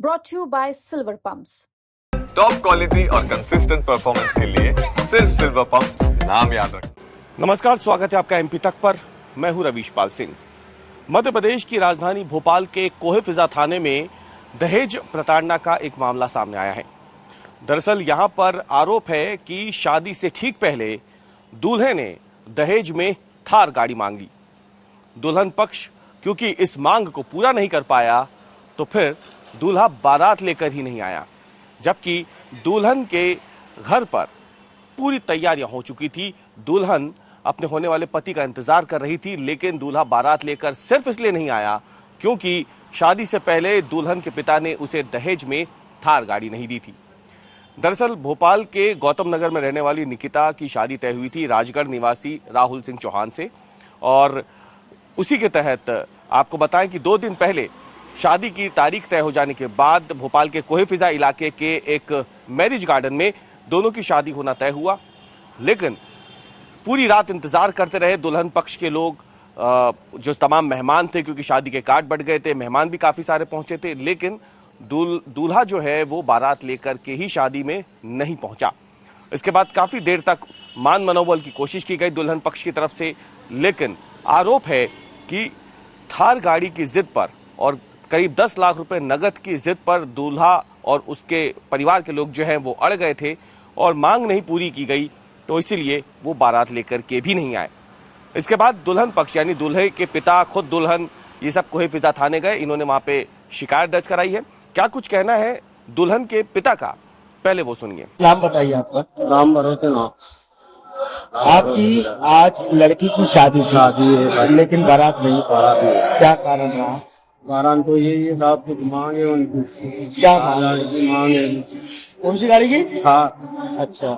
brought to you by Silver Pumps. Top quality और consistent performance के लिए सिर्फ सिल्वर पंप्स नाम याद रखें। नमस्कार, स्वागत है आपका एमपी तक पर। मैं हूं रवीश पाल सिंह। मध्य प्रदेश की राजधानी भोपाल के कोहे-फिजा थाने में दहेज प्रताड़ना का एक मामला सामने आया है। दरअसल यहां पर आरोप है कि शादी से ठीक पहले दूल्हे ने दहेज में थार गाड़ी मांग ली। दुल्हन पक्ष क्योंकि इस मांग को पूरा नहीं कर पाया तो फिर दूल्हा बारात लेकर ही नहीं आया, जबकि दुल्हन के घर पर पूरी तैयारियां हो चुकी थी। दुल्हन अपने होने वाले पति का इंतजार कर रही थी, लेकिन दूल्हा बारात लेकर सिर्फ इसलिए नहीं आया क्योंकि शादी से पहले दुल्हन के पिता ने उसे दहेज में थार गाड़ी नहीं दी थी। दरअसल भोपाल के गौतम नगर में रहने वाली निकिता की शादी तय हुई थी राजगढ़ निवासी राहुल सिंह चौहान से, और उसी के तहत आपको बताएं कि 2 दिन पहले शादी की तारीख तय हो जाने के बाद भोपाल के कोहे-फिजा इलाके के एक मैरिज गार्डन में दोनों की शादी होना तय हुआ। लेकिन पूरी रात इंतजार करते रहे दुल्हन पक्ष के लोग, जो तमाम मेहमान थे, क्योंकि शादी के कार्ड बढ़ गए थे, मेहमान भी काफी सारे पहुंचे थे, लेकिन दूल्हा जो है वो बारात लेकर के ही शादी में नहीं पहुंचा। इसके बाद काफी देर तक मान मनोबल की कोशिश की गई दुल्हन पक्ष की तरफ से, लेकिन आरोप है कि थार गाड़ी की जिद पर और करीब 10 लाख रुपए नगद की जिद पर दूल्हा और उसके परिवार के लोग जो हैं वो अड़ गए थे और मांग नहीं पूरी की गई, तो इसीलिए वो बारात लेकर के भी नहीं आए। इसके बाद दुल्हन पक्ष यानी दूल्हे के पिता, खुद दुल्हन, ये सब कोहे-फिजा थाने गए। इन्होंने वहां पे शिकायत दर्ज कराई है। क्या कुछ कहना है दुल्हन के पिता का, पहले वो सुनिए। नाम बताइए आपका। राम भरोसे नाम। आपकी आज लड़की की शादी है, लेकिन बारात नहीं। क्या कारण रहा? कारण तो यही है साहब, कुछ मांगे उनकी। क्या लड़की मांगे। कौन सी गाड़ी की? हाँ। अच्छा,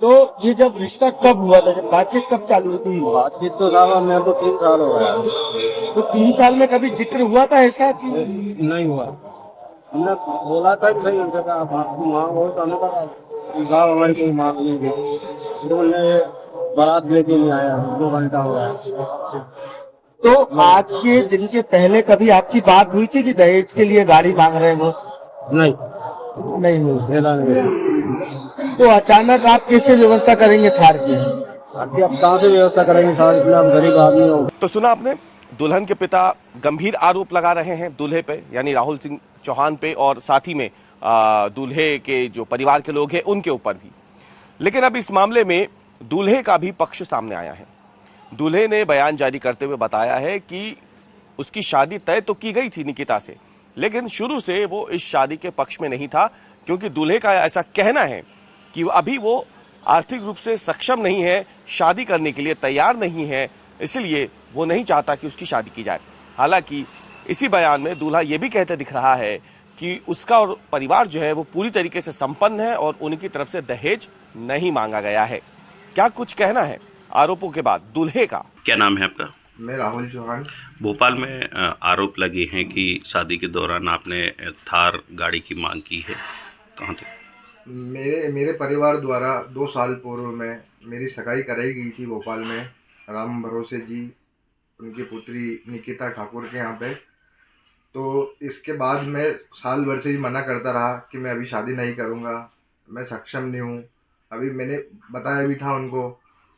तो ये जब रिश्ता कब हुआ था, जब बातचीत कब चालू हुई थी? बातचीत तो साहब मैं तो 3 साल हो गया। तो 3 साल में कभी जिक्र हुआ था ऐसा कि? नहीं हुआ। हमने बोला था कि सही उनसे, कहा आपकी मांग हो तो हमने कहा साहब हमारी कोई मांग नहीं है। तो उन्होंने बारात लेके नहीं आया, 2 घंटा हो गया। तो आज के दिन के पहले कभी आपकी बात हुई थी कि दहेज के लिए गाड़ी मांग रहे हैं वो? नहीं हुई। तो अचानक आप कैसे व्यवस्था करेंगे थार की? अब कहाँ से व्यवस्था करेंगे साहब, इसलिए हम गरीब आदमी हो। तो सुना आपने, दुल्हन के पिता गंभीर आरोप लगा रहे हैं दूल्हे पे यानी राहुल सिंह चौहान पे, और साथ ही में दूल्हे के जो परिवार के लोग हैं उनके ऊपर भी। लेकिन अब इस मामले में दूल्हे का भी पक्ष सामने आया है। दूल्हे ने बयान जारी करते हुए बताया है कि उसकी शादी तय तो की गई थी निकिता से, लेकिन शुरू से वो इस शादी के पक्ष में नहीं था, क्योंकि दूल्हे का ऐसा कहना है कि अभी वो आर्थिक रूप से सक्षम नहीं है, शादी करने के लिए तैयार नहीं है, इसलिए वो नहीं चाहता कि उसकी शादी की जाए। हालांकि इसी बयान में दूल्हा ये भी कहते दिख रहा है कि उसका और परिवार जो है वो पूरी तरीके से संपन्न है और उनकी तरफ से दहेज नहीं मांगा गया है। क्या कुछ कहना है आरोपों के बाद दूल्हे का? क्या नाम है आपका? मैं राहुल चौहान। भोपाल में आरोप लगे हैं कि शादी के दौरान आपने थार गाड़ी की मांग की है, कहाँ तक? मेरे परिवार द्वारा 2 साल पूर्व में मेरी सगाई कराई गई थी भोपाल में राम भरोसे जी, उनकी पुत्री निकिता ठाकुर के यहाँ पे। तो इसके बाद मैं साल भर से ही मना करता रहा कि मैं अभी शादी नहीं करूँगा, मैं सक्षम नहीं हूँ। अभी मैंने बताया भी था उनको,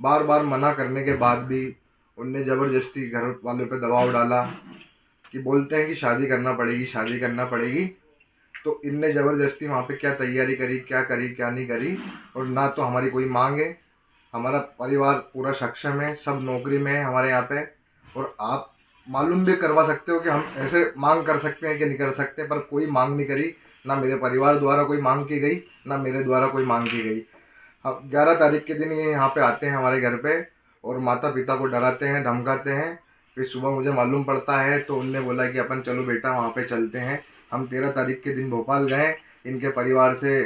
बार बार मना करने के बाद भी उनने ज़बरदस्ती घर वालों पे दबाव डाला कि बोलते हैं कि शादी करना पड़ेगी, शादी करना पड़ेगी। तो इनने ज़बरदस्ती वहाँ पे क्या तैयारी करी, क्या करी, क्या नहीं करी, और ना तो हमारी कोई मांग है। हमारा परिवार पूरा सक्षम है, सब नौकरी में है हमारे यहाँ पे, और आप मालूम भी करवा सकते हो कि हम ऐसे मांग कर सकते हैं कि नहीं कर सकते, पर कोई मांग नहीं करी। ना मेरे परिवार द्वारा कोई मांग की गई, ना मेरे द्वारा कोई मांग की गई। अब 11 तारीख के दिन ये यहाँ पे आते हैं हमारे घर पे और माता पिता को डराते हैं, धमकाते हैं। फिर सुबह मुझे मालूम पड़ता है तो उनने बोला कि अपन चलो बेटा वहाँ पे चलते हैं। हम 13 तारीख के दिन भोपाल गए इनके परिवार से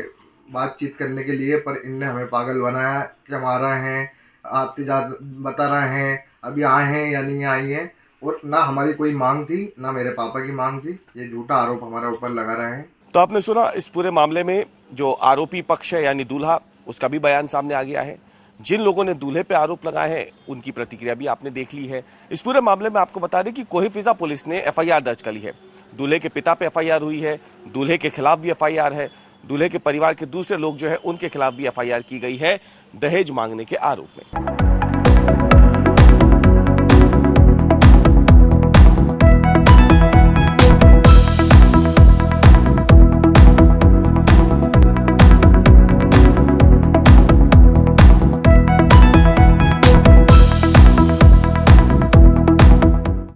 बातचीत करने के लिए, पर इनने हमें पागल बनाया कि हम आ रहे हैं, आते जा बता रहे हैं, अभी आए हैं या नहीं आए हैं, और ना हमारी कोई मांग थी, ना मेरे पापा की मांग थी। ये झूठा आरोप हमारे ऊपर लगा रहे हैं। तो आपने सुना, इस पूरे मामले में जो आरोपी पक्ष है यानी दूल्हा, उसका भी बयान सामने आ गया है। जिन लोगों ने दूल्हे पे आरोप लगाए हैं उनकी प्रतिक्रिया भी आपने देख ली है। इस पूरे मामले में आपको बता दें कि कोहेफिजा पुलिस ने एफआईआर दर्ज कर ली है। दूल्हे के पिता पे एफआईआर हुई है, दूल्हे के खिलाफ भी एफआईआर है, दूल्हे के परिवार के दूसरे लोग जो है उनके खिलाफ भी एफआईआर की गई है दहेज मांगने के आरोप में।